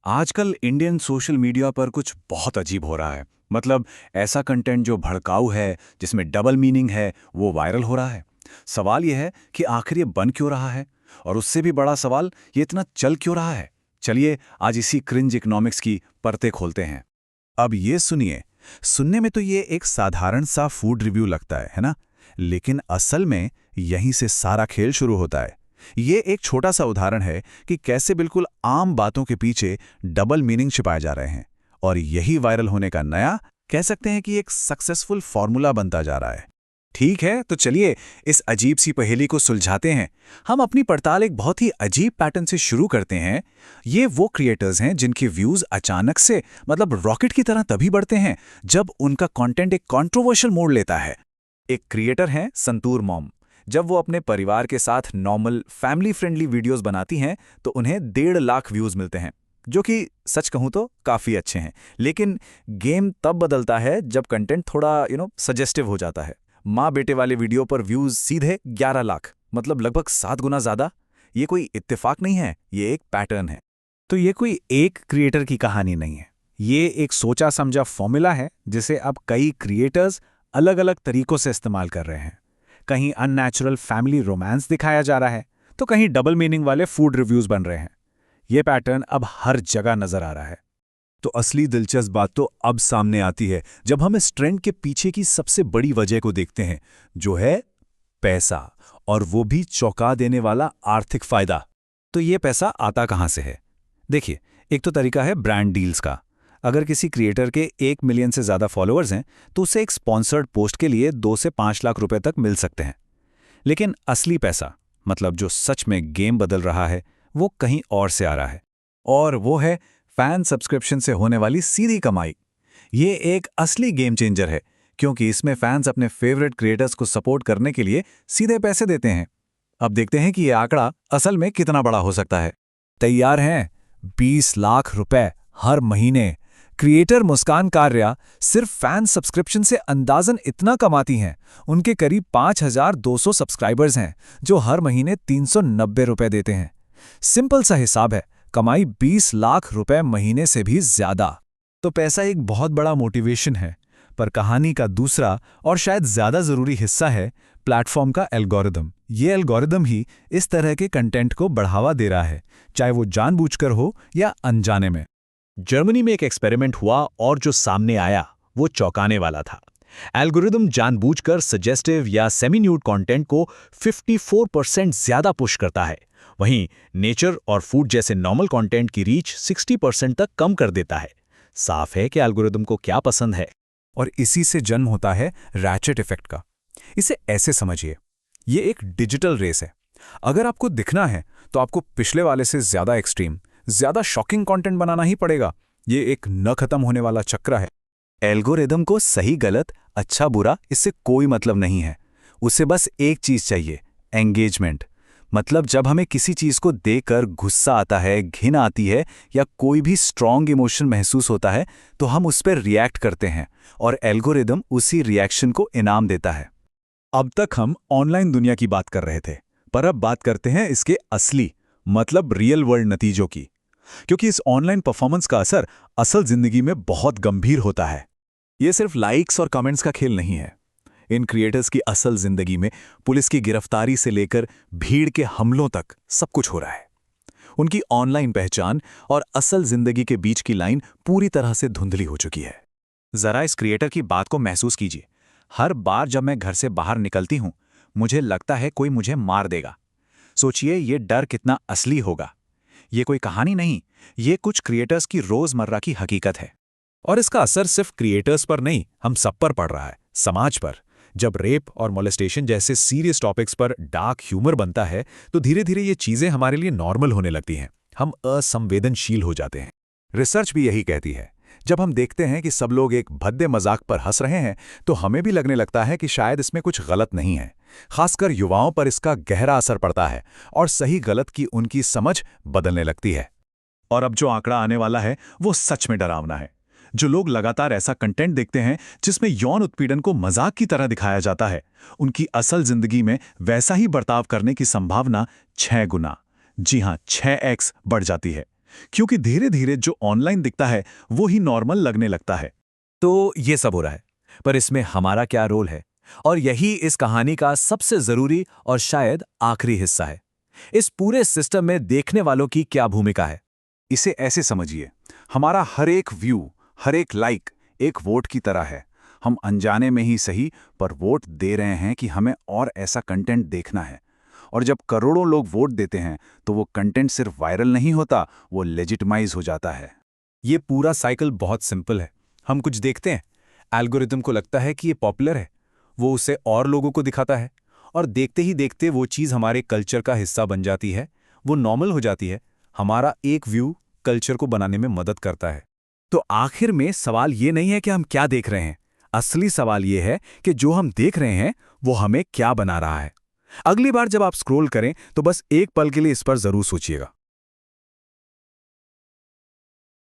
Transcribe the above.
आजकल Indian social media पर कुछ बहुत अजीब हो रहा है। मतलब ऐसा कंटेंट जो भड़काऊ है, जिसमें डबल मीनिंग है, वो वायरल हो रहा है। सवाल ये है कि आखिर ये बन क्यों रहा है? और उससे भी बड़ा सवाल, ये इतना चल क्यों रहा है? चलिए आज इसी क्रिंज इकोनॉमिक्स की परतें खोलते हैं। अब ये सुनिए। सुनने में तो ये एक साधारण सा फूड रिव्यू लगता है ना? लेकिन असल में यहीं से सारा खेल शुरू होता है। ये एक छोटा सा उदाहरण है कि कैसे बिल्कुल आम बातों के पीछे डबल मीनिंग छिपाए जा रहे हैं, और यही वायरल होने का नया, कह सकते हैं कि एक सक्सेसफुल फॉर्मूला बनता जा रहा है। ठीक है, तो चलिए इस अजीब सी पहेली को सुलझाते हैं। हम अपनी पड़ताल एक बहुत ही अजीब पैटर्न से शुरू करते हैं। ये वो क्रिएटर्स हैं जिनके व्यूज अचानक से, मतलब रॉकेट की तरह तभी बढ़ते हैं जब उनका कंटेंट एक कंट्रोवर्शियल मोड़ लेता है। एक क्रिएटर हैं संतूर मॉम। जब वो अपने परिवार के साथ नॉर्मल फैमिली फ्रेंडली वीडियोस बनाती हैं तो उन्हें 1.5 लाख व्यूज मिलते हैं, जो कि सच कहूं तो काफी अच्छे हैं। लेकिन गेम तब बदलता है जब कंटेंट थोड़ा सजेस्टिव हो जाता है। माँ बेटे वाले वीडियो पर व्यूज सीधे 11 लाख, मतलब लगभग 7 गुना ज्यादा। ये कोई इत्तेफाक नहीं है, ये एक पैटर्न है। तो ये कोई एक क्रिएटर की कहानी नहीं है। ये एक सोचा समझा फॉर्मूला है जिसे अब कई क्रिएटर्स अलग अलग तरीकों से इस्तेमाल कर रहे हैं। कहीं अननेचुरल फैमिली रोमांस दिखाया जा रहा है, तो कहीं डबल मीनिंग वाले फूड रिव्यूज बन रहे हैं। ये पैटर्न अब हर जगह नजर आ रहा है। तो असली दिलचस्प बात तो अब सामने आती है जब हम इस ट्रेंड के पीछे की सबसे बड़ी वजह को देखते हैं, जो है पैसा, और वो भी चौंका देने वाला आर्थिक फायदा। तो ये पैसा आता कहाँ से है? देखिए, एक तो तरीका है ब्रांड डील्स का। अगर किसी क्रिएटर के 1 मिलियन से ज़्यादा फॉलोअर्स हैं तो उसे एक स्पॉन्सर्ड पोस्ट के लिए 2 से 5 लाख रुपए तक मिल सकते हैं। लेकिन असली पैसा, मतलब जो सच में गेम बदल रहा है, वो कहीं और से आ रहा है। और वो है फैन सब्सक्रिप्शन से होने वाली सीधी कमाई। ये एक असली गेम चेंजर है, क्योंकि इसमें फैंस अपने फेवरेट क्रिएटर्स को सपोर्ट करने के लिए सीधे पैसे देते हैं। अब देखते हैं कि ये आंकड़ा असल में कितना बड़ा हो सकता है। तैयार हैं? 20 लाख रुपए हर महीने। क्रिएटर मुस्कान कार्या सिर्फ फैन सब्सक्रिप्शन से अंदाजन इतना कमाती हैं। उनके करीब 5200 सब्सक्राइबर्स हैं, जो हर महीने 390 रुपए देते हैं। सिंपल सा हिसाब है, कमाई 20 लाख रुपए महीने से भी ज्यादा। तो पैसा एक बहुत बड़ा मोटिवेशन है, पर कहानी का दूसरा और शायद ज्यादा जरूरी हिस्सा है प्लेटफॉर्म का एल्गोरिदम। ये एल्गोरिदम ही इस तरह के कंटेंट को बढ़ावा दे रहा है, चाहे वो जानबूझकर हो या अनजाने में। जर्मनी में एक एक्सपेरिमेंट हुआ और जो सामने आया वो चौंकाने वाला था। एल्गोरिदम जानबूझकर सजेस्टिव या सेमी न्यूड कंटेंट को 54% ज्यादा पुश करता है। वहीं नेचर और फूड जैसे नॉर्मल कंटेंट की रीच 60% तक कम कर देता है। साफ है कि एल्गोरिदम को क्या पसंद है। और इसी से जन्म होता है रैचेट इफेक्ट का। इसे ऐसे समझिए, ये एक डिजिटल रेस है। अगर आपको दिखना है तो आपको पिछले वाले से ज्यादा एक्सट्रीम, ज्यादा शॉकिंग कंटेंट बनाना ही पड़ेगा। ये एक न खत्म होने वाला चक्र है। एल्गोरिदम को सही गलत, अच्छा बुरा इससे कोई मतलब नहीं है। उसे बस एक चीज चाहिए, एंगेजमेंट। मतलब जब हमें किसी चीज को देखकर गुस्सा आता है, घिन आती है या कोई भी स्ट्रॉन्ग इमोशन महसूस होता है, तो हम उस पर रिएक्ट करते हैं और एल्गोरिदम उसी रिएक्शन को इनाम देता है। अब तक हम ऑनलाइन दुनिया की बात कर रहे थे, पर अब बात करते हैं इसके असली, मतलब रियल वर्ल्ड नतीजों की। क्योंकि इस ऑनलाइन परफॉर्मेंस का असर असल जिंदगी में बहुत गंभीर होता है। ये सिर्फ लाइक्स और कमेंट्स का खेल नहीं है। इन क्रिएटर्स की असल जिंदगी में पुलिस की गिरफ्तारी से लेकर भीड़ के हमलों तक सब कुछ हो रहा है। उनकी ऑनलाइन पहचान और असल जिंदगी के बीच की लाइन पूरी तरह से धुंधली हो चुकी है। जरा इस क्रिएटर की बात को महसूस कीजिए। हर बार जब मैं घर से बाहर निकलती हूं, मुझे लगता है कोई मुझे मार देगा। सोचिए ये डर कितना असली होगा। ये कोई कहानी नहीं, ये कुछ क्रिएटर्स की रोजमर्रा की हकीकत है। और इसका असर सिर्फ क्रिएटर्स पर नहीं, हम सब पर पड़ रहा है, समाज पर। जब रेप और मोलेस्टेशन जैसे सीरियस टॉपिक्स पर डार्क ह्यूमर बनता है तो धीरे धीरे ये चीजें हमारे लिए नॉर्मल होने लगती हैं। हम असंवेदनशील हो जाते हैं। रिसर्च भी यही कहती है। जब हम देखते हैं कि सब लोग एक भद्दे मजाक पर हंस रहे हैं, तो हमें भी लगने लगता है कि शायद इसमें कुछ गलत नहीं है। खासकर युवाओं पर इसका गहरा असर पड़ता है और सही गलत की उनकी समझ बदलने लगती है। और अब जो आंकड़ा आने वाला है वो सच में डरावना है। जो लोग लगातार ऐसा कंटेंट देखते हैं जिसमें यौन उत्पीड़न को मजाक की तरह दिखाया जाता है, उनकी असल जिंदगी में वैसा ही बर्ताव करने की संभावना 6 गुना, जी हां 6x बढ़ जाती है। क्योंकि धीरे धीरे जो ऑनलाइन दिखता है वो ही नॉर्मल लगने लगता है। तो ये सब हो रहा है, पर इसमें हमारा क्या रोल है? और यही इस कहानी का सबसे जरूरी और शायद आखिरी हिस्सा है। इस पूरे सिस्टम में देखने वालों की क्या भूमिका है? इसे ऐसे समझिए, हमारा हर एक व्यू, हर एक लाइक एक वोट की तरह है। हम अनजाने में ही सही पर वोट दे रहे हैं कि हमें और ऐसा कंटेंट देखना है। और जब करोड़ों लोग वोट देते हैं तो वो कंटेंट सिर्फ वायरल नहीं होता, वो लेजिटिमाइज हो जाता है। ये पूरा साइकिल बहुत सिंपल है। हम कुछ देखते हैं, एल्गोरिदम को लगता है कि ये पॉपुलर है, वो उसे और लोगों को दिखाता है, और देखते ही देखते वो चीज़ हमारे कल्चर का हिस्सा बन जाती है, वो नॉर्मल हो जाती है। हमारा एक व्यू कल्चर को बनाने में मदद करता है। तो आखिर में सवाल ये नहीं है कि हम क्या देख रहे हैं, असली सवाल ये है कि जो हम देख रहे हैं वो हमें क्या बना रहा है। अगली बार जब आप स्क्रॉल करें तो बस एक पल के लिए इस पर जरूर सोचिएगा।